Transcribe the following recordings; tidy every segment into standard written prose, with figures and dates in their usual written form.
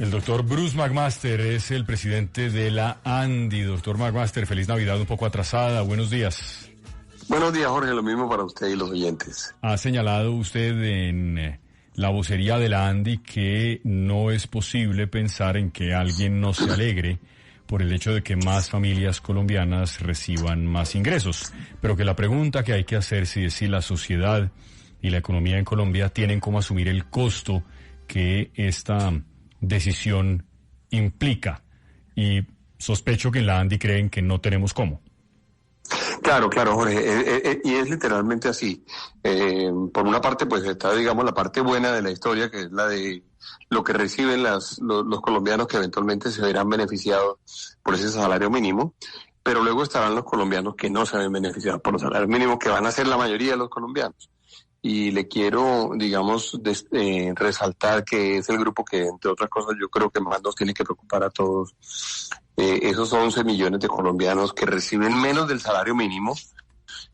El doctor Bruce McMaster es el presidente de la ANDI. Doctor McMaster, feliz Navidad un poco atrasada. Buenos días. Buenos días, Jorge. Lo mismo para usted y los oyentes. Ha señalado usted en la vocería de la ANDI que no es posible pensar en que alguien no se alegre por el hecho de que más familias colombianas reciban más ingresos, pero que la pregunta que hay que hacerse es si la sociedad y la economía en Colombia tienen cómo asumir el costo que esta decisión implica, y sospecho que en la ANDI creen que no tenemos cómo. Claro, Jorge, y es literalmente así. Por una parte, pues está, digamos, la parte buena de la historia, que es la de lo que reciben los colombianos que eventualmente se verán beneficiados por ese salario mínimo, pero luego estarán los colombianos que no se ven beneficiados por los salarios mínimos, que van a ser la mayoría de los colombianos. Y le quiero, digamos, resaltar que es el grupo que, entre otras cosas, yo creo que más nos tiene que preocupar a todos. Esos 11 millones de colombianos que reciben menos del salario mínimo,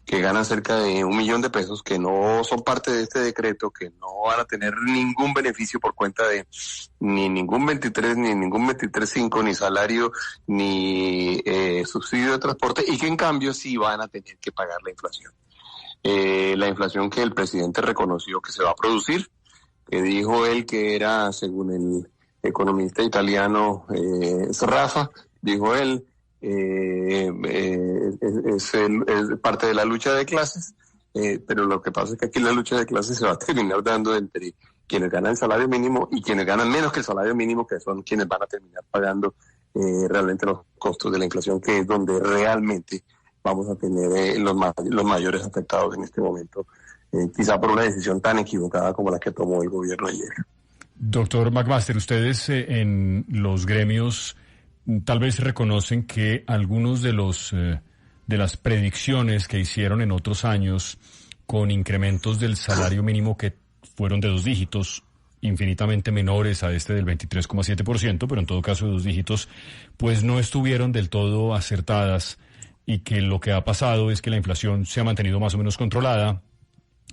que ganan cerca de 1 millón de pesos, que no son parte de este decreto, que no van a tener ningún beneficio por cuenta de ni ningún 23, ni ningún 23.5, ni salario, ni subsidio de transporte, y que en cambio sí van a tener que pagar la inflación. La inflación que el presidente reconoció que se va a producir, que dijo él que era, según el economista italiano Sraffa, dijo él, es parte de la lucha de clases, pero lo que pasa es que aquí la lucha de clases se va a terminar dando entre quienes ganan el salario mínimo y quienes ganan menos que el salario mínimo, que son quienes van a terminar pagando realmente los costos de la inflación, que es donde realmente vamos a tener los mayores afectados en este momento, quizá por una decisión tan equivocada como la que tomó el gobierno ayer. Doctor McMaster, ustedes en los gremios tal vez reconocen que algunos de las predicciones que hicieron en otros años con incrementos del salario mínimo que fueron de 2 dígitos, infinitamente menores a este del 23,7%, pero en todo caso de 2 dígitos, pues no estuvieron del todo acertadas, y que lo que ha pasado es que la inflación se ha mantenido más o menos controlada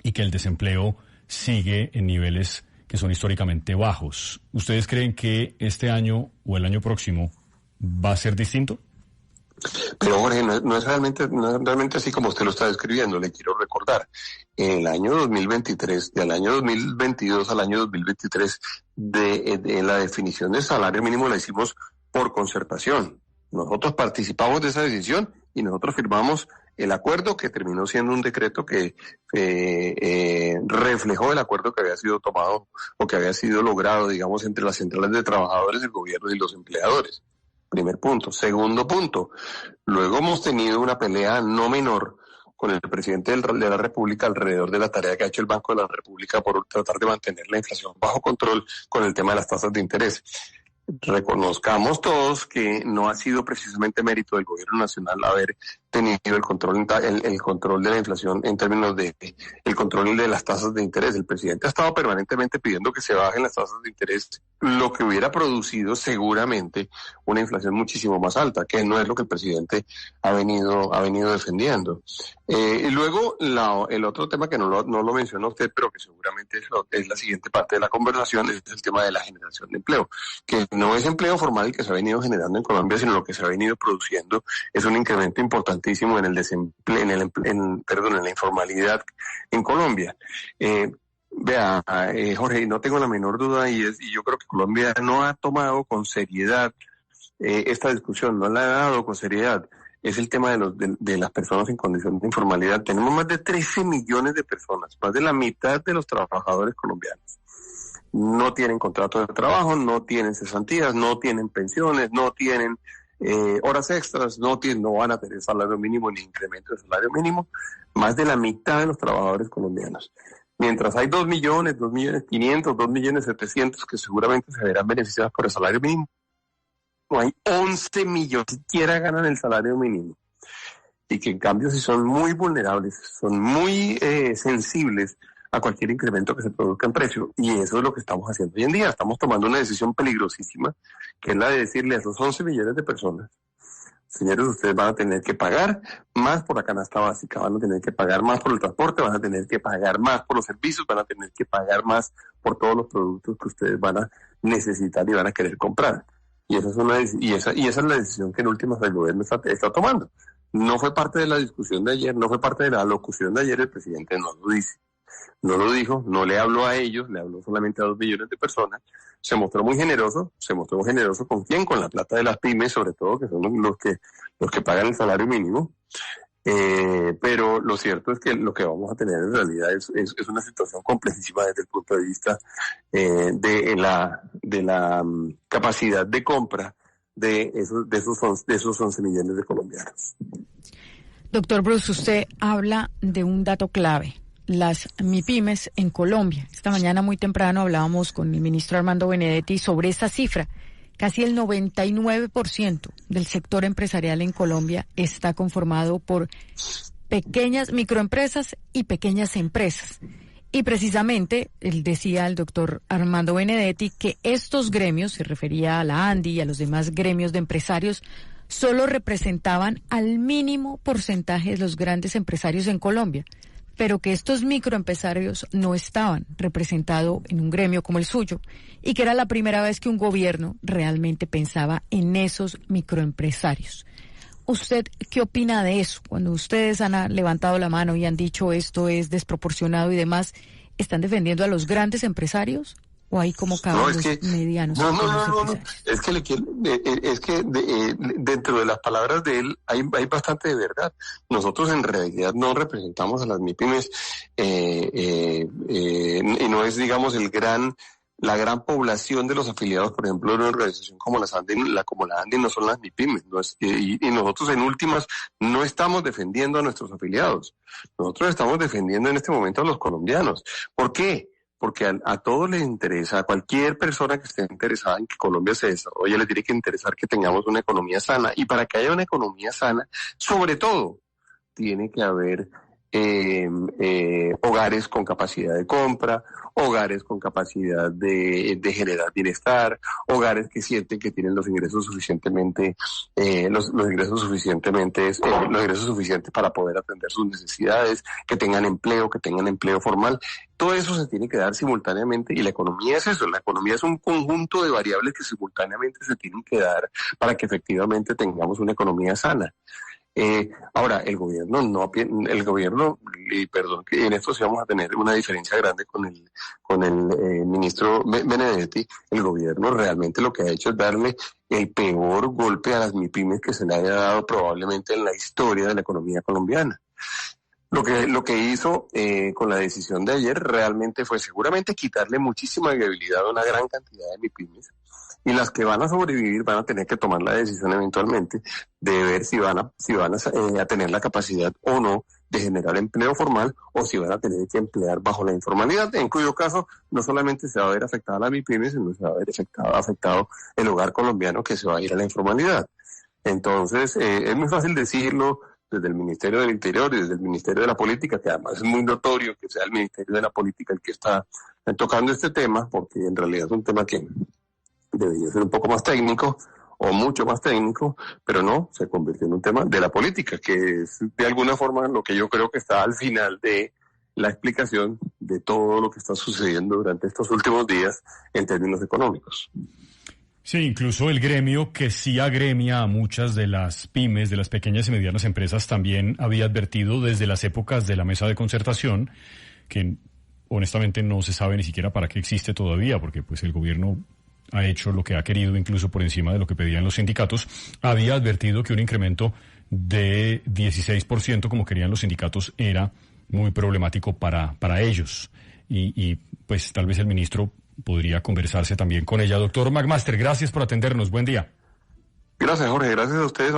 y que el desempleo sigue en niveles que son históricamente bajos. ¿Ustedes creen que este año o el año próximo va a ser distinto? Pero Jorge, no es realmente así como usted lo está describiendo. Le quiero recordar, en el año 2023, del año 2022 al año 2023, de la definición del salario mínimo la hicimos por concertación. Nosotros participamos de esa decisión y nosotros firmamos el acuerdo, que terminó siendo un decreto que reflejó el acuerdo que había sido tomado o que había sido logrado, digamos, entre las centrales de trabajadores, el gobierno y los empleadores. Primer punto. Segundo punto, luego hemos tenido una pelea no menor con el presidente de la República alrededor de la tarea que ha hecho el Banco de la República por tratar de mantener la inflación bajo control con el tema de las tasas de interés. Reconozcamos todos que no ha sido precisamente mérito del gobierno nacional haber tenido el control de la inflación en términos de el control de las tasas de interés. El presidente ha estado permanentemente pidiendo que se bajen las tasas de interés, lo que hubiera producido seguramente una inflación muchísimo más alta, que no es lo que el presidente ha venido defendiendo. Y luego el otro tema que no lo mencionó usted, pero que seguramente es la siguiente parte de la conversación, es el tema de la generación de empleo, que no es empleo formal que se ha venido generando en Colombia, sino lo que se ha venido produciendo es un incremento importantísimo en el desempleo, en la informalidad en Colombia. Jorge, no tengo la menor duda y yo creo que Colombia no ha tomado con seriedad esta discusión, no la ha dado con seriedad. Es el tema de las personas en condición de informalidad. Tenemos más de 13 millones de personas, más de la mitad de los trabajadores colombianos. No tienen contrato de trabajo, no tienen cesantías, no tienen pensiones, no tienen horas extras, no van a tener salario mínimo ni incremento de salario mínimo. Más de la mitad de los trabajadores colombianos. Mientras hay 2 millones, 2.500.000, 2.700.000 que seguramente se verán beneficiados por el salario mínimo, no hay 11 millones que siquiera ganan el salario mínimo. Y que en cambio si son muy vulnerables, son muy sensibles a cualquier incremento que se produzca en precio. Y eso es lo que estamos haciendo hoy en día. Estamos tomando una decisión peligrosísima, que es la de decirle a esos 11 millones de personas, señores, ustedes van a tener que pagar más por la canasta básica, van a tener que pagar más por el transporte, van a tener que pagar más por los servicios, van a tener que pagar más por todos los productos que ustedes van a necesitar y van a querer comprar. Y esa es la decisión que en últimas el gobierno está tomando. No fue parte de la discusión de ayer, no fue parte de la locución de ayer, el presidente no lo dice. No lo dijo, no le habló a ellos, le habló solamente a 2 millones de personas. Se mostró muy generoso ¿con quién? Con la plata de las pymes, sobre todo, que son los que pagan el salario mínimo. Pero lo cierto es que lo que vamos a tener en realidad es una situación complejísima desde el punto de vista de la capacidad de compra de esos 11 millones de colombianos. Doctor Bruce, usted habla de un dato clave. Las MIPYMES en Colombia. Esta mañana muy temprano hablábamos con el ministro Armando Benedetti sobre esta cifra. Casi el 99% del sector empresarial en Colombia está conformado por pequeñas microempresas y pequeñas empresas. Y precisamente, él decía el doctor Armando Benedetti que estos gremios, se refería a la ANDI y a los demás gremios de empresarios, solo representaban al mínimo porcentaje de los grandes empresarios en Colombia, pero que estos microempresarios no estaban representados en un gremio como el suyo y que era la primera vez que un gobierno realmente pensaba en esos microempresarios. ¿Usted qué opina de eso? Cuando ustedes han levantado la mano y han dicho esto es desproporcionado y demás, ¿están defendiendo a los grandes empresarios? ¿O hay como cada los medianos? No. Es que dentro de las palabras de él hay bastante de verdad. Nosotros en realidad no representamos a las MIPYMES y no es, digamos, la gran población de los afiliados, por ejemplo, de una organización como la ANDI no son las MIPYMES, y nosotros en últimas no estamos defendiendo a nuestros afiliados. Nosotros estamos defendiendo en este momento a los colombianos. ¿Por qué? Porque a todos les interesa, a cualquier persona que esté interesada en que Colombia se desarrolle, le tiene que interesar que tengamos una economía sana. Y para que haya una economía sana, sobre todo, tiene que haber hogares con capacidad de compra, hogares con capacidad de generar bienestar, hogares que sienten que tienen los ingresos suficientes para poder atender sus necesidades, que tengan empleo formal. Todo eso se tiene que dar simultáneamente y la economía es eso, la economía es un conjunto de variables que simultáneamente se tienen que dar para que efectivamente tengamos una economía sana. Ahora, el gobierno, en esto sí vamos a tener una diferencia grande con el ministro Benedetti. El gobierno realmente lo que ha hecho es darle el peor golpe a las MIPYMES que se le haya dado probablemente en la historia de la economía colombiana. Lo que hizo con la decisión de ayer realmente fue seguramente quitarle muchísima viabilidad a una gran cantidad de MIPYMES. Y las que van a sobrevivir van a tener que tomar la decisión eventualmente de ver si van a tener la capacidad o no de generar empleo formal o si van a tener que emplear bajo la informalidad, en cuyo caso no solamente se va a ver afectada la MIPYME, sino se va a ver afectado el hogar colombiano que se va a ir a la informalidad. Entonces, es muy fácil decirlo desde el Ministerio del Interior y desde el Ministerio de la Política, que además es muy notorio que sea el Ministerio de la Política el que está tocando este tema, porque en realidad es un tema que debería ser un poco más técnico o mucho más técnico, pero no, se convirtió en un tema de la política, que es de alguna forma lo que yo creo que está al final de la explicación de todo lo que está sucediendo durante estos últimos días en términos económicos. Sí, incluso el gremio que sí agremia a muchas de las pymes, de las pequeñas y medianas empresas, también había advertido desde las épocas de la mesa de concertación, que honestamente no se sabe ni siquiera para qué existe todavía, porque pues el gobierno ha hecho lo que ha querido, incluso por encima de lo que pedían los sindicatos. Había advertido que un incremento de 16%, como querían los sindicatos, era muy problemático para ellos. Y pues tal vez el ministro podría conversarse también con ella. Doctor McMaster, gracias por atendernos. Buen día. Gracias, Jorge. Gracias a ustedes.